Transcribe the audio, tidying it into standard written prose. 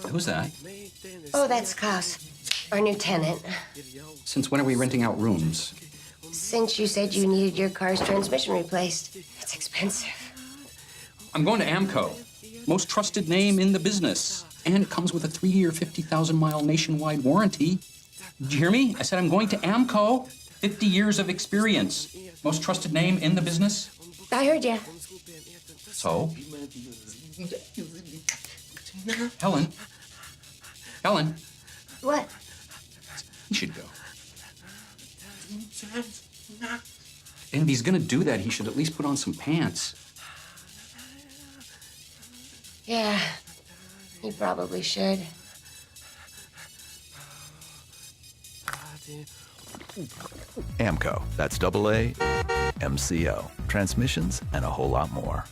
Who's that? Oh, that's Klaus, our new tenant. Since when are we renting out rooms? Since you said you needed your car's transmission replaced. It's expensive. I'm going to AAMCO. Most trusted name in the business. And it comes with a 3-year, 50,000-mile nationwide warranty. Did you hear me? I said I'm going to AAMCO. 50 years of experience. Most trusted name in the business. I heard ya. So? Helen. Helen. What? He should go. And if he's gonna do that, he should at least put on some pants. Yeah, he probably should. AAMCO, that's AAMCO. Transmissions and a whole lot more.